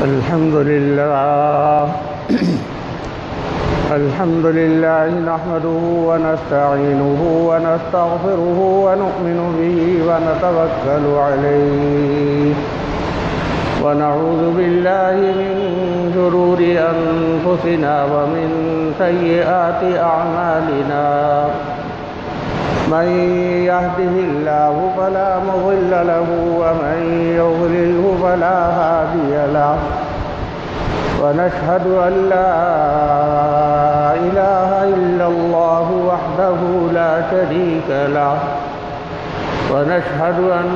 الحمد لله نحمده ونستعينه ونستغفره ونؤمن به ونتوكل عليه ونعوذ بالله من شرور أنفسنا ومن سيئات أعمالنا من يهده الله فلا مضل له ومن يضلله فلا هادي له ونشهد أن لا إله إلا الله وحده لا شريك له ونشهد أن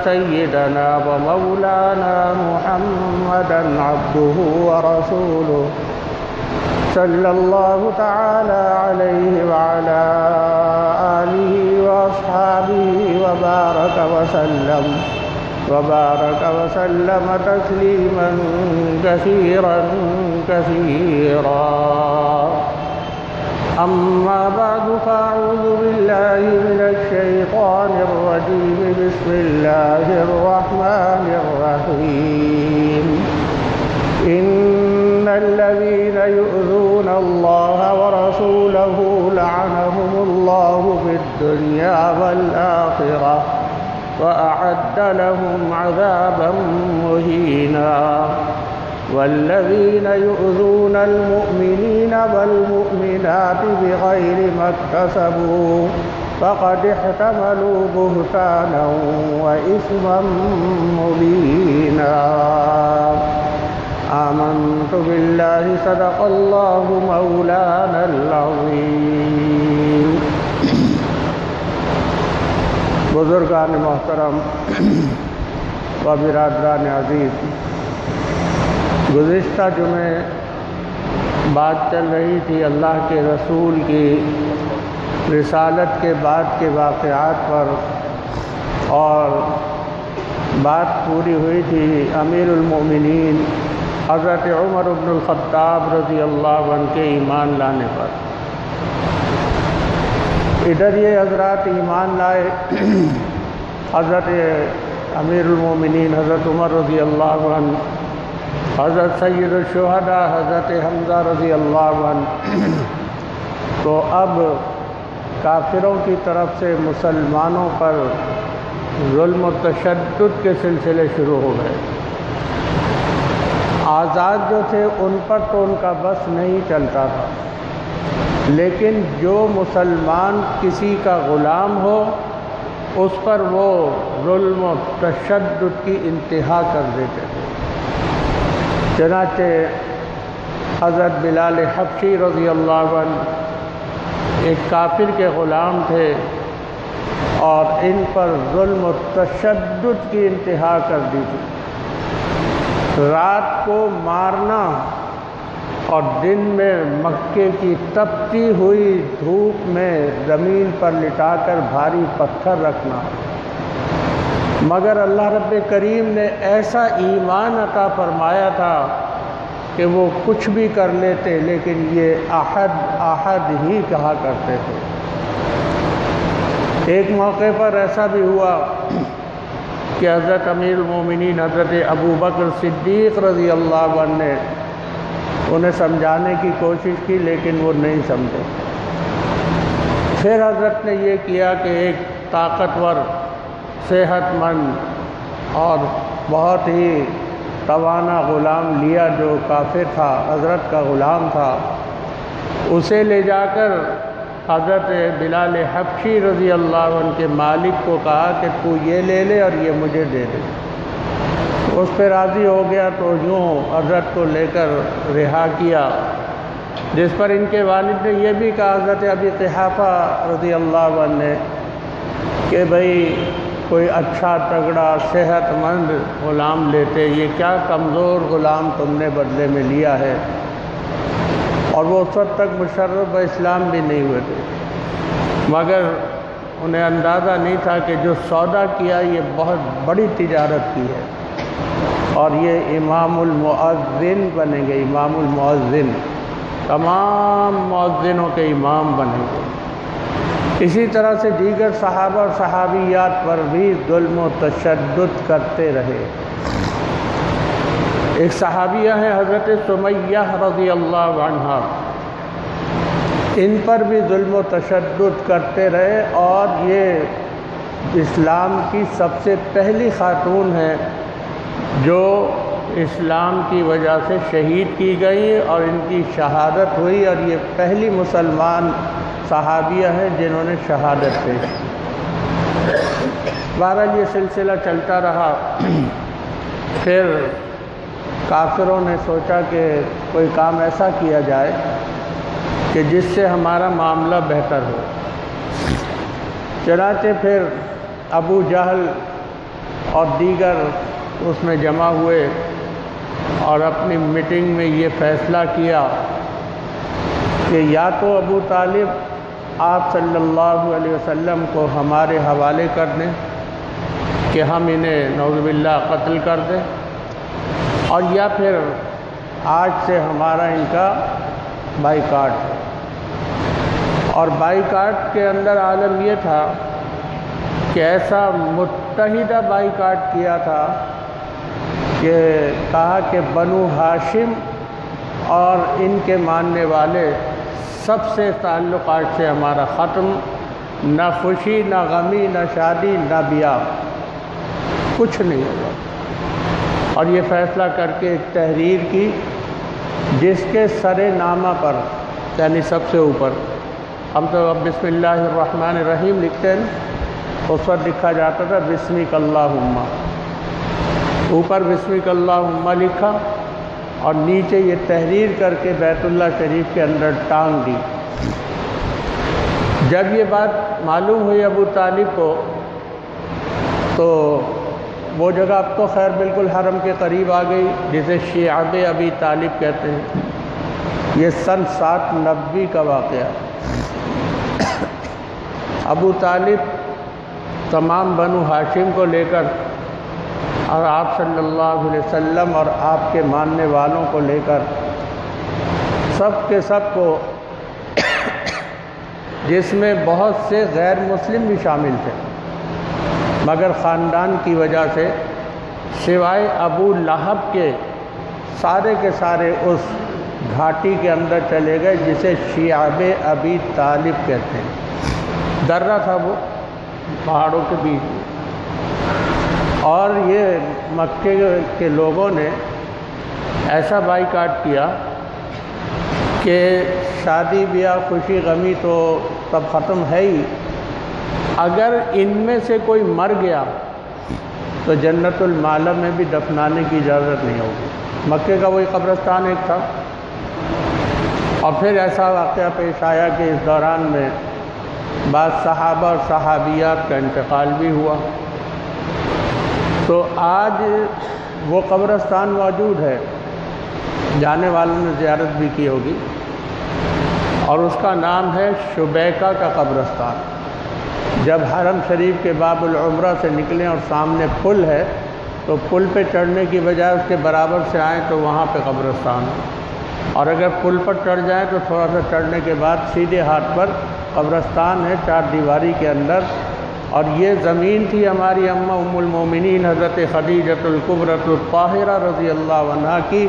سيدنا ومولانا محمدا عبده ورسوله صلى الله تعالى عليه وعلى آله وأصحابه وبارك وسلم تسليما كثيرا أما بعد فأعوذ بالله من الشيطان الرجيم بسم الله الرحمن الرحيم إن الذين يؤذون الله ورسوله لعنهم الله في الدنيا والآخرة وأعد لهم عذابا مهينا والذين يؤذون المؤمنين والمؤمنات بغير ما اكتسبوا فقد احتملوا بهتانا وإثما مبينا آمنت بالله صدق الله مولانا العظيم. بزرگان محترم و برادران عزیز، گزشتہ جمعے بات چل رہی تھی اللہ کے رسول کی رسالت کے بعد کے واقعات پر، اور بات پوری ہوئی تھی امیر المومنین حضرت عمر بن الخطاب رضی اللہ عنہ کے ایمان لانے پر. ادھر یہ حضرات ایمان لائے، حضرت امیر المومنین حضرت عمر رضی اللہ عنہ، حضرت سید الشہداء حضرت حمزہ رضی اللہ عنہ. تو اب کافروں کی طرف سے مسلمانوں پر ظلم و تشدد کے سلسلے شروع ہو گئے. آزاد جو تھے ان پر تو ان کا بس نہیں چلتا تھا، لیکن جو مسلمان کسی کا غلام ہو اس پر وہ ظلم و تشدد کی انتہا کر دیتے تھے. چنانچہ حضرت بلال حبشی رضی اللہ عنہ ایک کافر کے غلام تھے اور ان پر ظلم و تشدد کی انتہا کر دی تھی. رات کو مارنا اور دن میں مکے کی تپتی ہوئی دھوپ میں زمین پر لٹا کر بھاری پتھر رکھنا. مگر اللہ رب کریم نے ایسا ایمان عطا فرمایا تھا کہ وہ کچھ بھی کر لیتے، لیکن یہ احد احد ہی کہا کرتے تھے. ایک موقع پر ایسا بھی ہوا کہ حضرت امیر المومنین حضرت ابو بکر صدیق رضی اللہ عنہ نے انہیں سمجھانے کی کوشش کی، لیکن وہ نہیں سمجھے. پھر حضرت نے یہ کیا کہ ایک طاقتور، صحت مند اور بہت ہی توانا غلام لیا جو کافر تھا، حضرت کا غلام تھا. اسے لے جا کر حضرت بلال حبشی رضی اللہ عنہ کے مالک کو کہا کہ تو یہ لے لے اور یہ مجھے دے دے. اس پہ راضی ہو گیا تو یوں حضرت کو لے کر رہا کیا، جس پر ان کے والد نے یہ بھی کہا حضرت ابی قحافہ رضی اللہ عنہ نے کہ بھئی کوئی اچھا تگڑا صحت مند غلام لیتے، یہ کیا کمزور غلام تم نے بدلے میں لیا ہے. اور وہ اس وقت تک مشرف اسلام بھی نہیں ہوئے تھے، مگر انہیں اندازہ نہیں تھا کہ جو سودا کیا یہ بہت بڑی تجارت کی ہے، اور یہ امام المؤذن بنیں گے. امام المؤذن، تمام مؤذنوں کے امام بنیں گے. اسی طرح سے دیگر صحابہ اور صحابیات پر بھی ظلم و تشدد کرتے رہے. ایک صحابیہ ہیں حضرت سمیہ رضی اللہ عنہا، ان پر بھی ظلم و تشدد کرتے رہے، اور یہ اسلام کی سب سے پہلی خاتون ہیں جو اسلام کی وجہ سے شہید کی گئی، اور ان کی شہادت ہوئی، اور یہ پہلی مسلمان صحابیہ ہیں جنہوں نے شہادت دی۔ بہرحال یہ سلسلہ چلتا رہا۔ پھر کافروں نے سوچا کہ کوئی کام ایسا کیا جائے کہ جس سے ہمارا معاملہ بہتر ہو۔ چنانچہ پھر ابو جہل اور دیگر اس میں جمع ہوئے اور اپنی میٹنگ میں یہ فیصلہ کیا کہ یا تو ابو طالب آپ صلی اللہ علیہ وسلم کو ہمارے حوالے کر دیں کہ ہم انہیں نعوذ باللہ قتل کر دیں، اور یا پھر آج سے ہمارا ان کا بائیکاٹ ہے۔ اور بائیکاٹ کے اندر عالم یہ تھا کہ ایسا متحدہ بائیکاٹ کیا تھا کہ کہا کہ بنو ہاشم اور ان کے ماننے والے سب سے تعلقات سے ہمارا ختم، نہ خوشی نہ غمی نہ شادی نہ بیاہ، کچھ نہیں ہوگا۔ اور یہ فیصلہ کر کے ایک تحریر کی جس کے سر نامہ پر، یعنی سب سے اوپر، ہم تو اب بسم اللہ الرحمن الرحیم لکھتے ہیں، اس پر لکھا جاتا تھا بسمک اللہم، اوپر بسمک اللہم لکھا اور نیچے یہ تحریر کر کے بیت اللہ شریف کے اندر ٹانگ دی۔ جب یہ بات معلوم ہوئی ابو طالب کو تو وہ جگہ اب تو خیر بالکل حرم کے قریب آ گئی، جسے شیعب ابی طالب کہتے ہیں۔ یہ سن 790 کا واقعہ۔ ابو طالب تمام بنو ہاشم کو لے کر اور آپ صلی اللہ علیہ وسلم اور آپ کے ماننے والوں کو لے کر سب کے سب کو، جس میں بہت سے غیر مسلم بھی شامل تھے مگر خاندان کی وجہ سے سوائے ابو لہب کے سارے اس گھاٹی کے اندر چلے گئے جسے شیعب ابی طالب کہتے ہیں۔ درہ تھا وہ پہاڑوں کے بیچ میں، اور یہ مکے کے لوگوں نے ایسا بائیکاٹ کیا کہ شادی بیاہ خوشی غمی تو سب ختم ہے ہی، اگر ان میں سے کوئی مر گیا تو جنت المعلی میں بھی دفنانے کی اجازت نہیں ہوگی۔ مکے کا وہی قبرستان ایک تھا۔ اور پھر ایسا واقعہ پیش آیا کہ اس دوران میں بعض صحابہ اور صحابیات کا انتقال بھی ہوا، تو آج وہ قبرستان موجود ہے، جانے والوں نے زیارت بھی کی ہوگی، اور اس کا نام ہے شبیکہ کا قبرستان۔ جب حرم شریف کے باب العمرہ سے نکلیں اور سامنے پل ہے تو پل پہ چڑھنے کی بجائے اس کے برابر سے آئیں تو وہاں پہ قبرستان ہے، اور اگر پل پر چڑھ جائیں تو تھوڑا سا چڑھنے کے بعد سیدھے ہاتھ پر قبرستان ہے، چار دیواری کے اندر۔ اور یہ زمین تھی ہماری اماں ام المومنین حضرت خدیجۃ الکبریٰ الطاہرہ رضی اللہ عنہا کی۔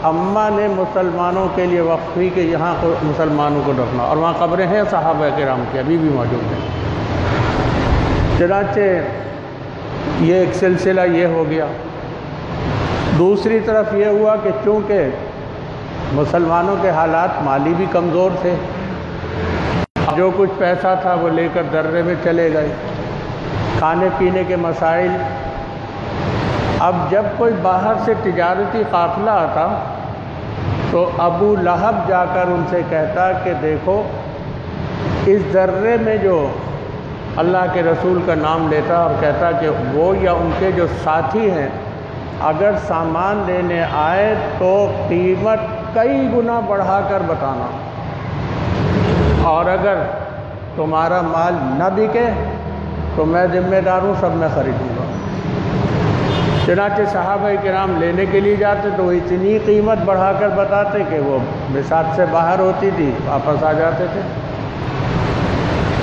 اماں نے مسلمانوں کے لیے وقف کی کہ یہاں مسلمانوں کو دفنا، اور وہاں قبریں ہیں صحابہ کرام کی، ابھی بھی موجود ہیں۔ چنانچہ یہ ایک سلسلہ یہ ہو گیا۔ دوسری طرف یہ ہوا کہ چونکہ مسلمانوں کے حالات مالی بھی کمزور تھے، جو کچھ پیسہ تھا وہ لے کر درے میں چلے گئے، کھانے پینے کے مسائل۔ اب جب کوئی باہر سے تجارتی قافلہ آتا تو ابو لہب جا کر ان سے کہتا کہ دیکھو اس درے میں جو اللہ کے رسول کا نام لیتا اور کہتا کہ وہ یا ان کے جو ساتھی ہیں اگر سامان لینے آئے تو قیمت کئی گنا بڑھا کر بتانا، اور اگر تمہارا مال نہ بکے تو میں ذمہ دار ہوں، سب میں خریدوں گا۔ چنانچہ صحابہ کرام لینے کے لیے جاتے تو وہ اتنی قیمت بڑھا کر بتاتے کہ وہ بساط سے باہر ہوتی تھی، واپس آ جاتے تھے،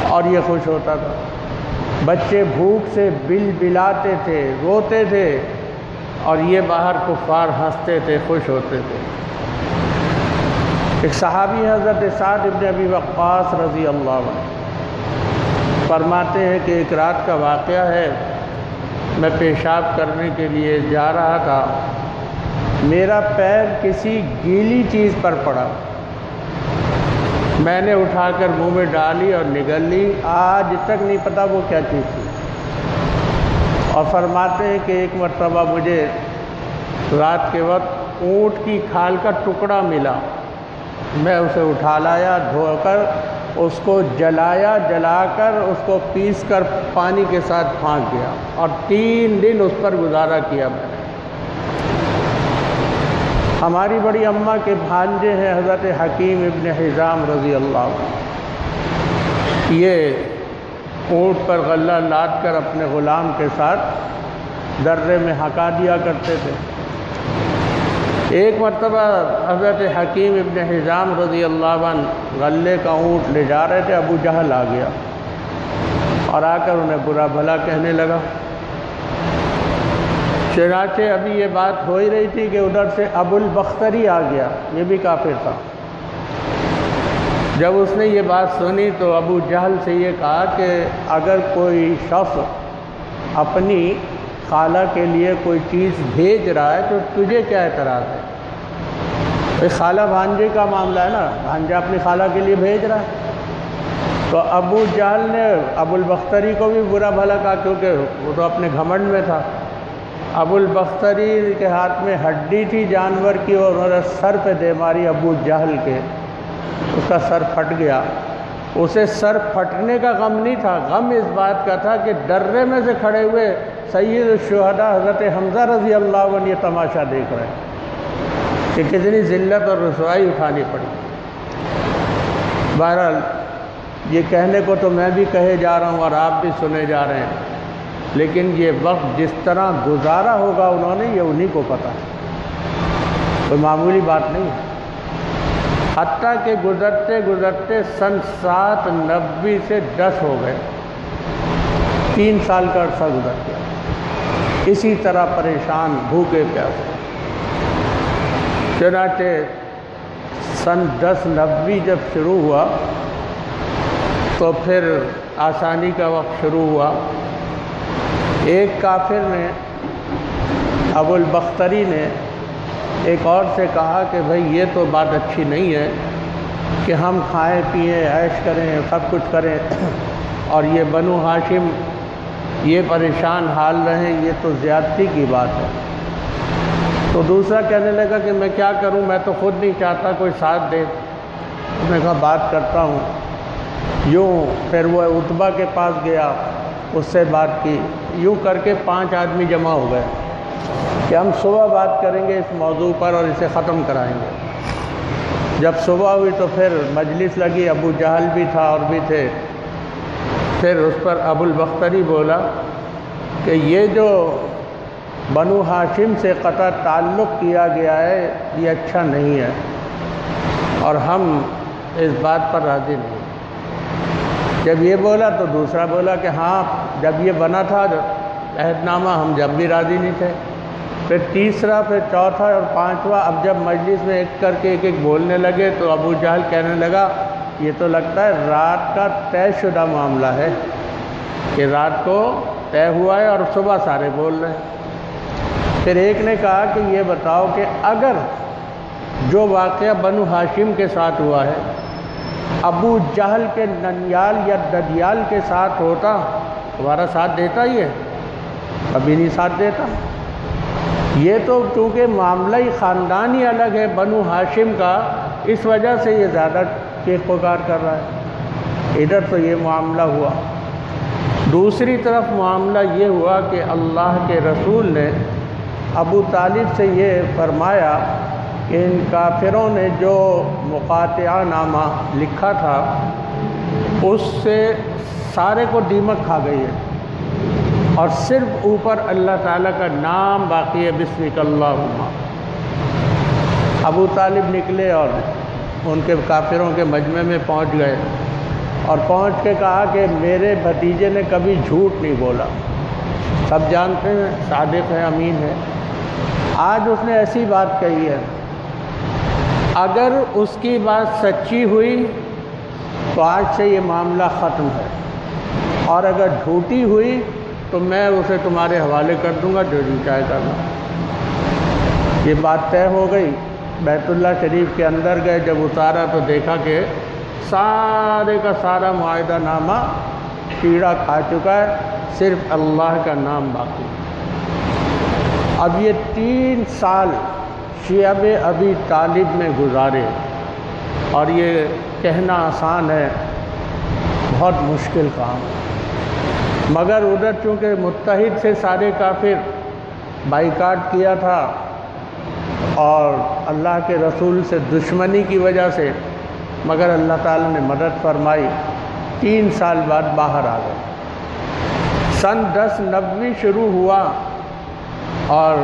اور یہ خوش ہوتا تھا۔ بچے بھوک سے بل بلاتے تھے، روتے تھے، اور یہ باہر کفار ہنستے تھے، خوش ہوتے تھے۔ ایک صحابی حضرت سعد ابن ابی وقاص رضی اللہ عنہ فرماتے ہیں کہ ایک رات کا واقعہ ہے، میں پیشاب کرنے کے لیے جا رہا تھا، میرا پیر کسی گیلی چیز پر پڑا، میں نے اٹھا کر منہ میں ڈالی اور نگل لی، آج تک نہیں پتہ وہ کیا چیز تھی۔ اور فرماتے ہیں کہ ایک مرتبہ مجھے رات کے وقت اونٹ کی کھال کا ٹکڑا ملا، میں اسے اٹھا لایا، دھو کر اس کو جلایا، جلا کر اس کو پیس کر پانی کے ساتھ پھینک دیا اور 3 دن اس پر گزارا کیا میں نے۔ ہماری بڑی اماں کے بھانجے ہیں حضرت حکیم ابن حزام رضی اللہ عنہ، یہ اونٹ پر غلہ لاد کر اپنے غلام کے ساتھ درے میں ہکا دیا کرتے تھے۔ ایک مرتبہ حضرت حکیم ابن حزام رضی اللہ عنہ غلے کا اونٹ لے جا رہے تھے، ابو جہل آ گیا اور آ کر انہیں برا بھلا کہنے لگا۔ چنانچہ ابھی یہ بات ہو ہی رہی تھی کہ ادھر سے ابو البختری آ گیا، یہ بھی کافر تھا۔ جب اس نے یہ بات سنی تو ابو جہل سے یہ کہا کہ اگر کوئی شخص اپنی خالہ کے لیے کوئی چیز بھیج رہا ہے تو تجھے کیا اعتراض ہے؟ خالہ بھانجے کا معاملہ ہے نا، بھانجا اپنی خالہ کے لیے بھیج رہا ہے۔ تو ابو جہل نے ابو البختری کو بھی برا بھلا کہا، کیونکہ وہ تو اپنے گھمنڈ میں تھا۔ ابو البختری کے ہاتھ میں ہڈی تھی جانور کی، اور انہوں نے سر پہ دے ماری ابو جہل کے، اس کا سر پھٹ گیا۔ اسے سر پھٹنے کا غم نہیں تھا، غم اس بات کا تھا کہ درے میں سے کھڑے ہوئے سید الشہداء حضرت حمزہ رضی اللہ عنہ یہ تماشا دیکھ رہے ہیں کہ کتنی ذلت اور رسوائی اٹھانی پڑی۔ بہرحال یہ کہنے کو تو میں بھی کہے جا رہا ہوں اور آپ بھی سنے جا رہے ہیں، لیکن یہ وقت جس طرح گزارا ہوگا انہوں نے، یہ انہی کو پتہ ہے، کوئی معمولی بات نہیں ہے۔ حتیٰ کہ گزرتے گزرتے سن 790 سے 10 ہو گئے، 3 سال کا عرصہ گزر گیا، اسی طرح پریشان بھوکے پیاسے۔ چنانچہ سن 1090 جب شروع ہوا تو پھر آسانی کا وقت شروع ہوا۔ ایک کافر نے، ابو البختری نے ایک اور سے کہا کہ بھئی یہ تو بات اچھی نہیں ہے کہ ہم کھائیں پئیں عیش کریں سب کچھ کریں اور یہ بنو ہاشم یہ پریشان حال رہیں، یہ تو زیادتی کی بات ہے۔ تو دوسرا کہنے لگا کہ میں کیا کروں، میں تو خود نہیں چاہتا کوئی ساتھ دے۔ میں کہا بات کرتا ہوں یوں۔ پھر وہ عتبہ کے پاس گیا، اس سے بات کی، یوں کر کے 5 آدمی جمع ہو گئے کہ ہم صبح بات کریں گے اس موضوع پر اور اسے ختم کرائیں گے۔ جب صبح ہوئی تو پھر مجلس لگی، ابو جہل بھی تھا اور بھی تھے۔ پھر اس پر ابو البختری بولا کہ یہ جو بنو ہاشم سے قطع تعلق کیا گیا ہے یہ اچھا نہیں ہے اور ہم اس بات پر راضی نہیں۔ جب یہ بولا تو دوسرا بولا کہ ہاں جب یہ بنا تھا عہد نامہ ہم جب بھی راضی نہیں تھے۔ پھر تیسرا، پھر چوتھا اور 5واں۔ اب جب مجلس میں ایک کر کے ایک بولنے لگے تو ابو جہل کہنے لگا یہ تو لگتا ہے رات کا طے شدہ معاملہ ہے کہ رات کو طے ہوا ہے اور صبح سارے بول رہے ہیں۔ پھر ایک نے کہا کہ یہ بتاؤ کہ اگر جو واقعہ بنو ہاشم کے ساتھ ہوا ہے ابو جہل کے ننیال یا ددیال کے ساتھ ہوتا تمہارا ساتھ دیتا ہی ہے؟ کبھی نہیں ساتھ دیتا۔ یہ تو چونکہ معاملہ ہی خاندانی الگ ہے بنو ہاشم کا، اس وجہ سے یہ زیادہ چیخ پکار کر رہا ہے۔ ادھر تو یہ معاملہ ہوا۔ دوسری طرف معاملہ یہ ہوا کہ اللہ کے رسول نے ابو طالب سے یہ فرمایا کہ ان کافروں نے جو مقاطعہ نامہ لکھا تھا اس سے سارے کو دیمک کھا گئی ہے اور صرف اوپر اللہ تعالیٰ کا نام باقی ہے، بسمک اللہم۔ ابو طالب نکلے اور ان کے کافروں کے مجمع میں پہنچ گئے اور پہنچ کے کہا کہ میرے بھتیجے نے کبھی جھوٹ نہیں بولا، سب جانتے ہیں صادق ہے، امین ہے، آج اس نے ایسی بات کہی ہے، اگر اس کی بات سچی ہوئی تو آج سے یہ معاملہ ختم ہے، اور اگر جھوٹی ہوئی تو میں اسے تمہارے حوالے کر دوں گا، جو چاہے کرنا۔ یہ بات طے ہو گئی۔ بیت اللہ شریف کے اندر گئے، جب اتارا تو دیکھا کہ سارے کا سارا معاہدہ نامہ کیڑا کھا چکا ہے، صرف اللہ کا نام باقی۔ اب یہ 3 سال شیعہ ابی طالب میں گزارے، اور یہ کہنا آسان ہے، بہت مشکل کام ہے، مگر ادھر چونکہ متحد سے سارے کافر بائیکاٹ کیا تھا، اور اللہ کے رسول سے دشمنی کی وجہ سے، مگر اللہ تعالیٰ نے مدد فرمائی، 3 سال بعد باہر آ گئے۔ سن 1090 شروع ہوا اور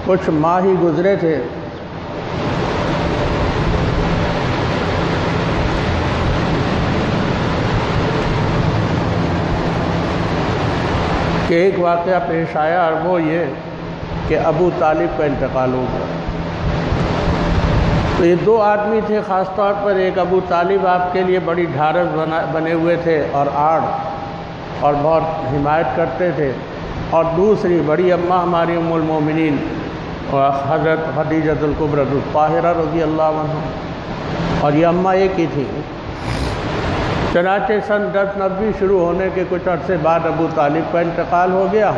کچھ ماہ ہی گزرے تھے کہ ایک واقعہ پیش آیا، اور وہ یہ کہ ابو طالب کا انتقال ہو گیا۔ تو یہ 2 آدمی تھے خاص طور پر، ایک ابو طالب آپ کے لیے بڑی ڈھارس بنے ہوئے تھے اور آڑ، اور بہت حمایت کرتے تھے، اور دوسری بڑی اماں ہماری ام المومنین حضرت خدیجۃ الکبریٰ الطاہرہ رضی اللہ عنہ، اور یہ اماں ایک ہی تھی۔ چنانچہ سن 1090 شروع ہونے کے کچھ عرصے بعد ابو طالب کا انتقال ہو گیا،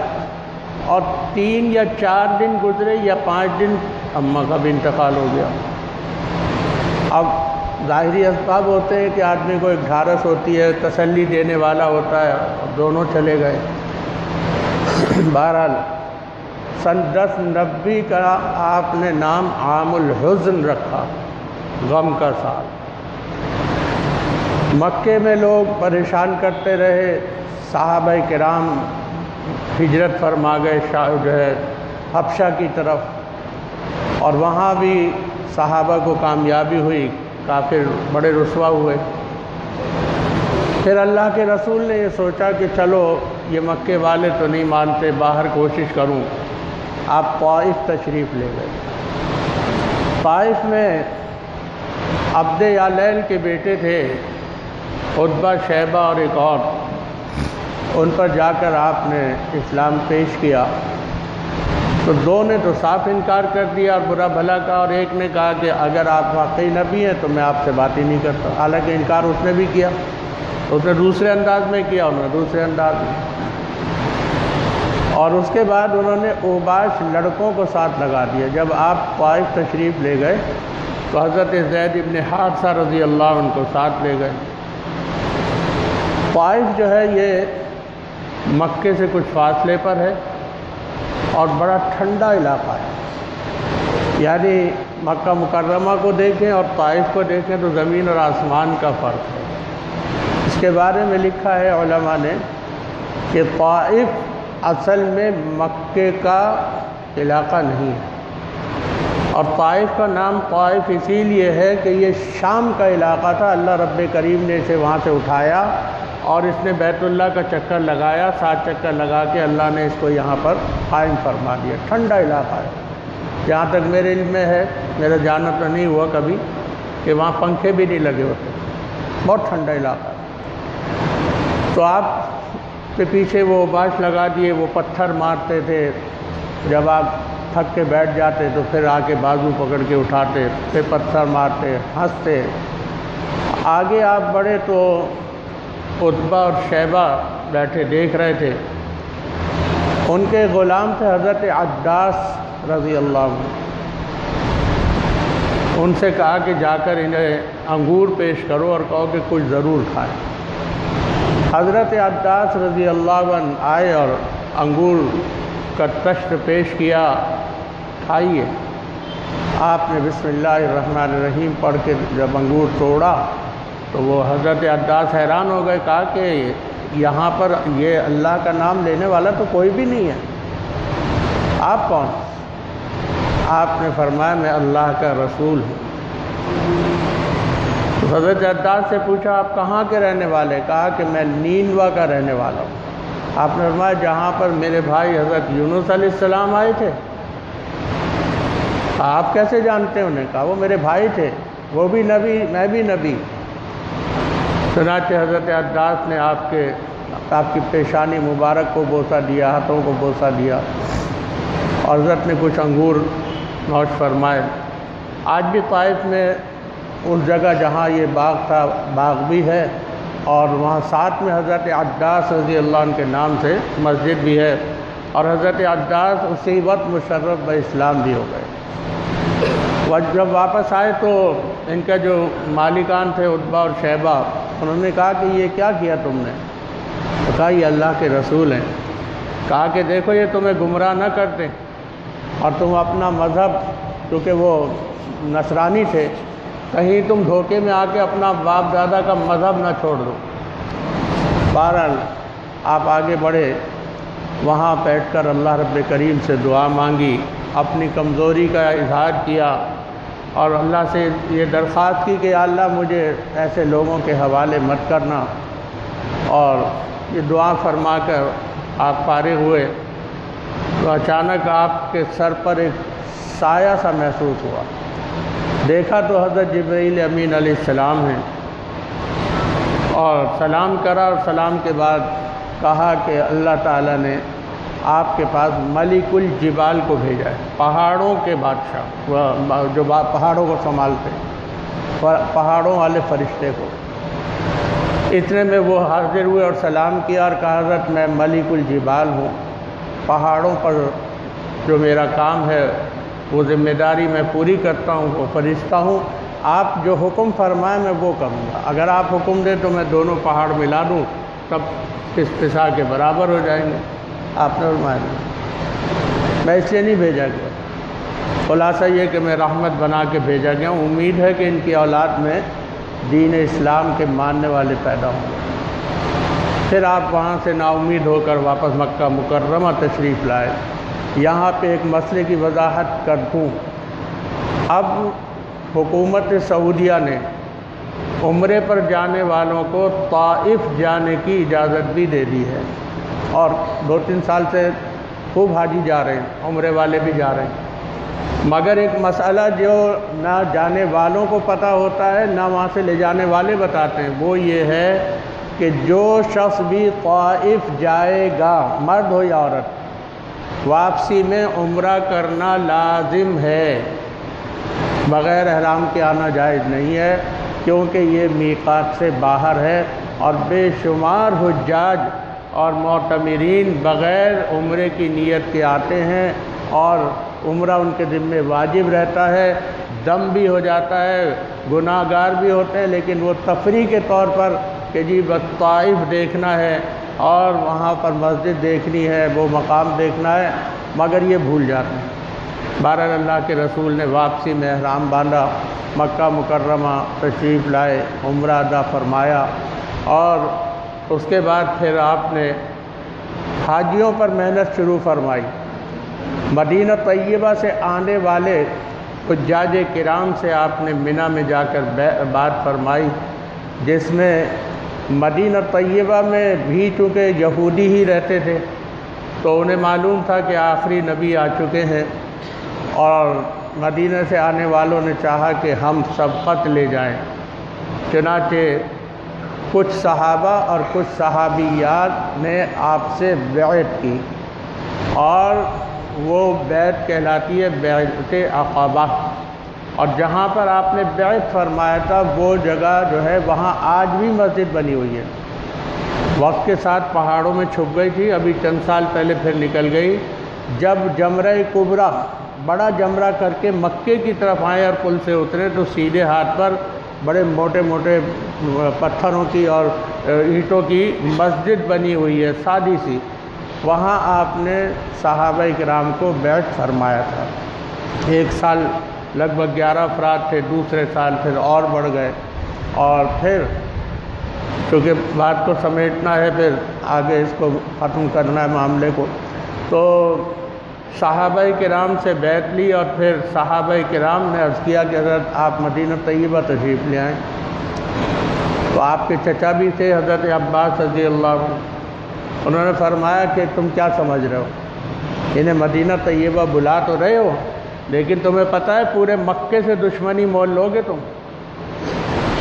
اور 3 یا 4 دن گزرے یا 5 دن اماں کا بھی انتقال ہو گیا۔ اب ظاہری اسباب ہوتے ہیں کہ آدمی کو ایک ڈھارس ہوتی ہے، تسلی دینے والا ہوتا ہے، اور دونوں چلے گئے۔ بہرحال سن 1090 کا آپ نے نام عام الحزن رکھا، غم کا سال۔ مکے میں لوگ پریشان کرتے رہے، صحابہ کرام ہجرت فرما گئے جو ہے حبشہ کی طرف، اور وہاں بھی صحابہ کو کامیابی ہوئی، کافر بڑے رسوا ہوئے۔ پھر اللہ کے رسول نے یہ سوچا کہ چلو یہ مکے والے تو نہیں مانتے، باہر کوشش کروں۔ آپ طائف تشریف لے گئے۔ طائف میں عبد یالیل کے بیٹے تھے عتبہ، شیبہ اور ایک اور، ان پر جا کر آپ نے اسلام پیش کیا، تو 2 نے تو صاف انکار کر دیا اور برا بھلا کہا، اور ایک نے کہا کہ اگر آپ واقعی نبی ہیں تو میں آپ سے بات ہی نہیں کرتا۔ حالانکہ انکار اس نے بھی کیا، اس نے دوسرے انداز میں کیا، انہوں نے دوسرے انداز میں، اور اس کے بعد انہوں نے اوباش لڑکوں کو ساتھ لگا دیا۔ جب آپ طائف تشریف لے گئے تو حضرت زید ابن حارثہ رضی اللہ عنہ کو ساتھ لے گئے۔ طائف جو ہے یہ مکے سے کچھ فاصلے پر ہے، اور بڑا ٹھنڈا علاقہ ہے، یعنی مکہ مکرمہ کو دیکھیں اور طائف کو دیکھیں تو زمین اور آسمان کا فرق ہے۔ اس کے بارے میں لکھا ہے علماء نے کہ طائف اصل میں مکے کا علاقہ نہیں ہے، اور طائف کا نام طائف اسی لیے ہے کہ یہ شام کا علاقہ تھا، اللہ رب کریم نے اسے وہاں سے اٹھایا اور اس نے بیت اللہ کا چکر لگایا، 7 چکر لگا کے اللہ نے اس کو یہاں پر قائم فرما دیا۔ ٹھنڈا علاقہ ہے، جہاں تک میرے علم میں ہے، میرا جانا تو نہیں ہوا کبھی کہ وہاں پنکھے بھی نہیں لگے ہوتے، بہت ٹھنڈا علاقہ ہے۔ تو آپ کے پیچھے وہ باش لگا دیے، وہ پتھر مارتے تھے، جب آپ تھک کے بیٹھ جاتے تو پھر آ کے بازو پکڑ کے اٹھاتے، پھر پتھر مارتے، ہنستے۔ آگے آپ بڑھے تو عتبہ اور شیبہ بیٹھے دیکھ رہے تھے، ان کے غلام تھے حضرت عداس رضی اللہ عنہ، ان سے کہا کہ جا کر انہیں انگور پیش کرو اور کہو کہ کچھ ضرور کھائیں۔ حضرت عداس رضی اللہ عنہ آئے اور انگور کا تشت پیش کیا، کھائیے۔ آپ نے بسم اللہ الرحمن الرحیم پڑھ کے جب انگور توڑا تو وہ حضرت عداس حیران ہو گئے، کہا کہ یہاں پر یہ اللہ کا نام لینے والا تو کوئی بھی نہیں ہے، آپ کون؟ آپ نے فرمایا میں اللہ کا رسول ہوں۔ تو حضرت عداس سے پوچھا آپ کہاں کے رہنے والے؟ کہا کہ میں نینوا کا رہنے والا ہوں۔ آپ نے فرمایا جہاں پر میرے بھائی حضرت یونس علیہ السلام آئے تھے، آپ کیسے جانتے ہیں؟ انہیں کہا وہ میرے بھائی تھے، وہ بھی نبی، میں بھی نبی۔ چنانچہ حضرت عباس نے آپ کی پیشانی مبارک کو بوسہ دیا، ہاتھوں کو بوسہ دیا، اور حضرت نے کچھ انگور نوش فرمائے۔ آج بھی طائف میں اس جگہ جہاں یہ باغ تھا، باغ بھی ہے، اور وہاں ساتھ میں حضرت عباس رضی اللہ عنہ کے نام سے مسجد بھی ہے، اور حضرت عباس اسی وقت مشرف باسلام بھی ہو گئے۔ جب واپس آئے تو ان کا جو مالکان تھے عتبہ اور شیبہ، انہوں نے کہا کہ یہ کیا کیا تم نے؟ تو کہا یہ اللہ کے رسول ہیں۔ کہا کہ دیکھو یہ تمہیں گمراہ نہ کرتے، اور تم اپنا مذہب، کیونکہ وہ نصرانی تھے، کہیں تم دھوکے میں آ کے اپنا باپ دادا کا مذہب نہ چھوڑ دو۔ بہرحال آپ آگے بڑھے، وہاں بیٹھ کر اللہ رب کریم سے دعا مانگی، اپنی کمزوری کا اظہار کیا، اور اللہ سے یہ درخواست کی کہ یا اللہ مجھے ایسے لوگوں کے حوالے مت کرنا۔ اور یہ دعا فرما کر آپ فارغ ہوئے تو اچانک آپ کے سر پر ایک سایہ سا محسوس ہوا۔ دیکھا تو حضرت جبرائیل امین علیہ السلام ہیں، اور سلام کرا، اور سلام کے بعد کہا کہ اللہ تعالیٰ نے آپ کے پاس ملک الجبال کو بھیجا ہے، پہاڑوں کے بادشاہ، جو پہاڑوں کو سنبھالتے، پہاڑوں والے فرشتے کو۔ اتنے میں وہ حاضر ہوئے اور سلام کیا اور کہا حضرت میں ملک الجبال ہوں، پہاڑوں پر جو میرا کام ہے وہ ذمہ داری میں پوری کرتا ہوں، وہ فرشتہ ہوں، آپ جو حکم فرمائیں میں وہ کروں گا، اگر آپ حکم دیں تو میں دونوں پہاڑ ملا دوں، تب اتساع کے برابر ہو جائیں گے۔ آپ نے فرمایا میں اس لیے نہیں بھیجا گیا، خلاصہ یہ کہ میں رحمت بنا کے بھیجا گیا ہوں، امید ہے کہ ان کی اولاد میں دین اسلام کے ماننے والے پیدا ہوں۔ پھر آپ وہاں سے نا امید ہو کر واپس مکہ مکرمہ تشریف لائے۔ یہاں پہ ایک مسئلے کی وضاحت کر دوں، اب حکومت سعودیہ نے عمرے پر جانے والوں کو طائف جانے کی اجازت بھی دے دی ہے، اور 2-3 سال سے خوب حاجی جا رہے ہیں، عمرے والے بھی جا رہے ہیں، مگر ایک مسئلہ جو نہ جانے والوں کو پتہ ہوتا ہے نہ وہاں سے لے جانے والے بتاتے ہیں، وہ یہ ہے کہ جو شخص بھی طائف جائے گا، مرد ہو یا عورت، واپسی میں عمرہ کرنا لازم ہے، بغیر احرام کے آنا جائز نہیں ہے، کیونکہ یہ میقات سے باہر ہے، اور بے شمار حجاج اور معتمرین بغیر عمرے کی نیت کے آتے ہیں، اور عمرہ ان کے ذمے واجب رہتا ہے، دم بھی ہو جاتا ہے، گناہ گار بھی ہوتے ہیں، لیکن وہ تفریح کے طور پر کہ جی بس طائف دیکھنا ہے اور وہاں پر مسجد دیکھنی ہے، وہ مقام دیکھنا ہے، مگر یہ بھول جاتے ہیں۔ بہرحال اللہ کے رسول نے واپسی میں احرام باندھا، مکہ مکرمہ تشریف لائے، عمرہ ادا فرمایا، اور اس کے بعد پھر آپ نے حاجیوں پر محنت شروع فرمائی۔ مدینہ طیبہ سے آنے والے حجاج کرام سے آپ نے منی میں جا کر بات فرمائی، جس میں مدینہ طیبہ میں بھی چونکہ یہودی ہی رہتے تھے تو انہیں معلوم تھا کہ آخری نبی آ چکے ہیں، اور مدینہ سے آنے والوں نے چاہا کہ ہم سبقت لے جائیں، چنانچہ کچھ صحابہ اور کچھ صحابیات نے آپ سے بیعت کی، اور وہ بیعت کہلاتی ہے بیعت عقبہ، اور جہاں پر آپ نے بیعت فرمایا تھا وہ جگہ جو ہے وہاں آج بھی مسجد بنی ہوئی ہے، وقت کے ساتھ پہاڑوں میں چھپ گئی تھی، ابھی چند سال پہلے پھر نکل گئی۔ جب جمرہ کبریٰ بڑا جمرہ کر کے مکے کی طرف آئے اور پل سے اترے تو سیدھے ہاتھ پر بڑے موٹے موٹے پتھروں کی اور اینٹوں کی مسجد بنی ہوئی ہے، سادی سی، وہاں آپ نے صحابہ کرام کو بیعت فرمایا تھا۔ 1 سال لگ بھگ 11 افراد تھے، دوسرے سال پھر اور بڑھ گئے، اور پھر کیونکہ بات کو سمیٹنا ہے، پھر آگے اس کو ختم کرنا ہے معاملے کو، تو صحابہ کرام سے بیعت لی، اور پھر صحابہ کرام نے عرض کیا کہ حضرت آپ مدینہ طیبہ تشریف لے آئیں، تو آپ کے چچا بھی تھے حضرت عباس رضی اللہ عنہ، انہوں نے فرمایا کہ تم کیا سمجھ رہے ہو، انہیں مدینہ طیبہ بلا تو رہے ہو، لیکن تمہیں پتہ ہے پورے مکے سے دشمنی مول لوگے تم،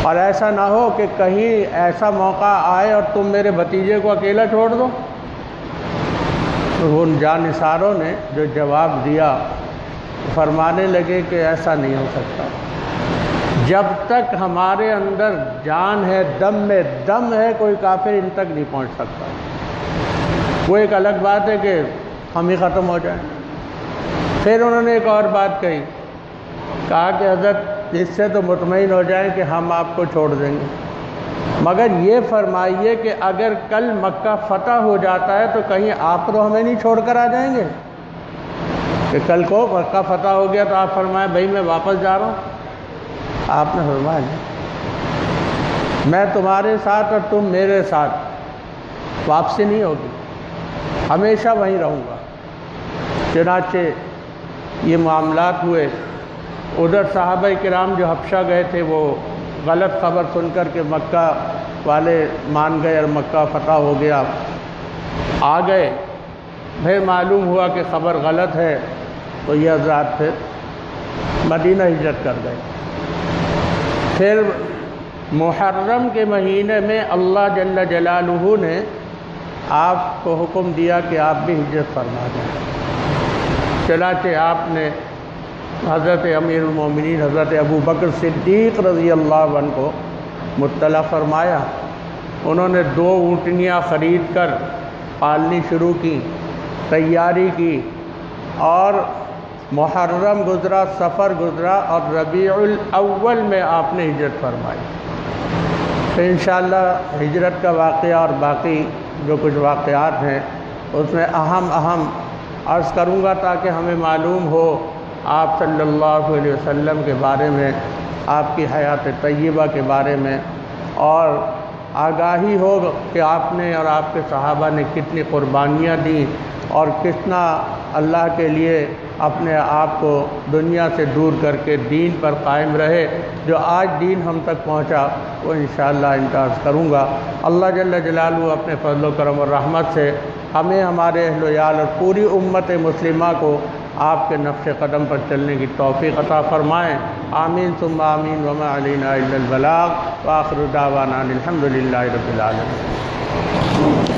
اور ایسا نہ ہو کہ کہیں ایسا موقع آئے اور تم میرے بھتیجے کو اکیلا چھوڑ دو۔ تو ان جانثاروں نے جو جواب دیا فرمانے لگے کہ ایسا نہیں ہو سکتا، جب تک ہمارے اندر جان ہے، دم میں دم ہے، کوئی کافر ان تک نہیں پہنچ سکتا۔ وہ ایک الگ بات ہے کہ ہم ہی ختم ہو جائیں۔ پھر انہوں نے ایک اور بات کہی، کہا کہ حضرت اس سے تو مطمئن ہو جائیں کہ ہم آپ کو چھوڑ دیں گے، مگر یہ فرمائیے کہ اگر کل مکہ فتح ہو جاتا ہے تو کہیں آپ تو ہمیں نہیں چھوڑ کر آ جائیں گے؟ کہ کل کو مکہ فتح ہو گیا تو آپ فرمائیں بھائی میں واپس جا رہا ہوں۔ آپ نے فرمایا میں تمہارے ساتھ اور تم میرے ساتھ، واپسی نہیں ہوگی، ہمیشہ وہیں رہوں گا۔ چنانچہ یہ معاملات ہوئے۔ ادھر صحابہ کرام جو حبشہ گئے تھے وہ غلط خبر سن کر کے مکہ والے مان گئے اور مکہ فتح ہو گیا، آ گئے۔ پھر معلوم ہوا کہ خبر غلط ہے تو یہ حضرات پھر مدینہ ہجرت کر گئے۔ پھر محرم کے مہینے میں اللہ جل جلالہ نے آپ کو حکم دیا کہ آپ بھی ہجرت فرما دیں۔ چنانچہ آپ نے حضرت امیر المومنین حضرت ابو بکر صدیق رضی اللہ عنہ کو مطلع فرمایا۔ انہوں نے 2 اونٹنیاں خرید کر پالنی شروع کی، تیاری کی، اور محرم گزرا، سفر گزرا، اور ربیع الاول میں آپ نے ہجرت فرمائی۔ تو انشاءاللہ ہجرت کا واقعہ اور باقی جو کچھ واقعات ہیں اس میں اہم عرض کروں گا تاکہ ہمیں معلوم ہو آپ صلی اللہ علیہ وسلم کے بارے میں، آپ کی حیات طیبہ کے بارے میں، اور آگاہی ہو کہ آپ نے اور آپ کے صحابہ نے کتنی قربانیاں دیں اور کتنا اللہ کے لیے اپنے آپ کو دنیا سے دور کر کے دین پر قائم رہے۔ جو آج دین ہم تک پہنچا وہ انشاءاللہ عرض کروں گا۔ اللہ جل جلالہ اپنے فضل و کرم اور رحمت سے ہمیں، ہمارے اہل و عیال اور پوری امت مسلمہ کو آپ کے نقش قدم پر چلنے کی توفیق عطا فرمائیں۔ آمین ثم آمین، وما علینا الا البلاغ، وآخر دعوانا الحمد للہ رب العالمین۔